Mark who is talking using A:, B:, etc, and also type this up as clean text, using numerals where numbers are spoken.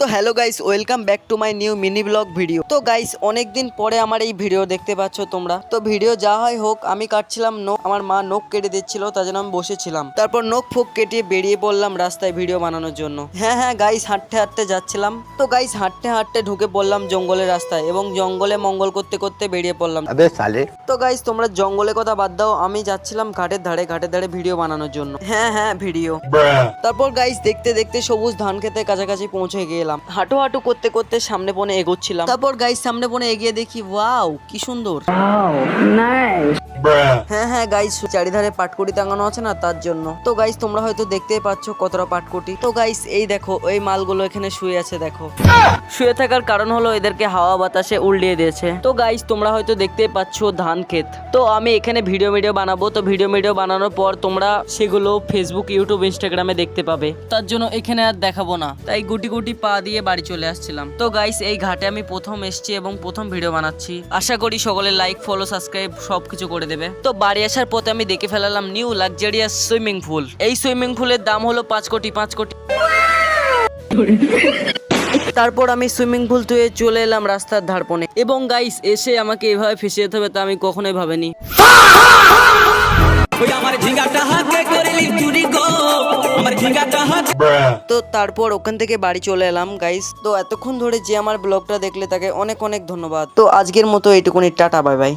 A: তো hello guys, welcome back to my new mini blog video. তো guys, অনেকদিন পরে আমার এই ভিডিও দেখতে পাচ্ছ তোমরা। তো ভিডিও যা হয় হোক, আমি কাটছিলাম নখ, আমার মা নখ কেটে দিচ্ছিল, তার জন্য আমি বসেছিলাম। তারপর নখ ফোক কেটে বেরিয়ে পড়লাম রাস্তায় ভিডিও বানানোর জন্য। হ্যাঁ গাইস, হাঁটতে হাঁটতে যাচ্ছিলাম। তো গাইস, হাঁটতে হাঁটতে ঢুকে পড়লাম জঙ্গলের রাস্তায় এবং জঙ্গলে মঙ্গল করতে করতে বেরিয়ে পড়লাম। তো গাইস, তোমরা জঙ্গলের কথা বাদ দাও, আমি যাচ্ছিলাম ঘাটের ধারে ভিডিও বানানোর জন্য। হ্যাঁ ভিডিও। তারপর গাইস, দেখতে দেখতে সবুজ ধান খেতে কাছাকাছি পৌঁছে গেলাম। হাঁটু হাঁটু করতে করতে সামনে পনে এগোচ্ছিলাম। তারপর গাইস, সামনে পনে এগিয়ে দেখি, ওয়াও কি সুন্দর। হ্যাঁ গাইস, চারিধারে পাটকুটি টাঙানো আছে না, তার জন্য। তো গাইস, তোমরা হয়তো দেখতেই পাচ্ছ কতটা পাটকুটি। তো গাইস, এই দেখো, এই মালগুলো এখানে শুয়ে আছে। দেখো, শুয়ে থাকার কারণ হলো এদেরকে হাওয়া বাতাসে উল্টিয়ে দিয়েছে। তো গাইস, তোমরা হয়তো দেখতেই পাচ্ছ ধান ক্ষেত। তো আমি এখানে ভিডিও বানাবো। তো ভিডিও বানানোর পর তোমরা সেগুলো ফেসবুক, ইউটিউব, ইনস্টাগ্রামে দেখতে পাবে। তার জন্য এখানে আর দেখাবো না, তাই গুটি গুটি পা দিয়ে বাড়ি চলে আসছিলাম। তো গাইস, এই ঘাটে আমি প্রথম এসেছি এবং প্রথম ভিডিও বানাচ্ছি। আশা করি সকলে লাইক, ফলো, সাবস্ক্রাইব সবকিছু করে দেবে। তো বাড়ি আসার পথে আমি দেখে ফেলালাম নিউ লাক্সারিয়াস সুইমিং পুল। এই সুইমিং পুলের দাম হলো 5 কোটি। তারপর আমি সুইমিং পুল থেকে চলে এলাম রাস্তার ধারপনে। এবং গাইস, এসে আমাকে এভাবে ফেসে যেতে হবে তা আমি কখনোই ভাবিনি। তো তারপর ওখান থেকে বাড়ি চলে এলাম গাইস। তো এতক্ষণ ধরে যে আমার ব্লগটা দেখলে তাকে অনেক অনেক ধন্যবাদ। তো আজকের মতো এইটুকুনি, টাটা, বাই বাই।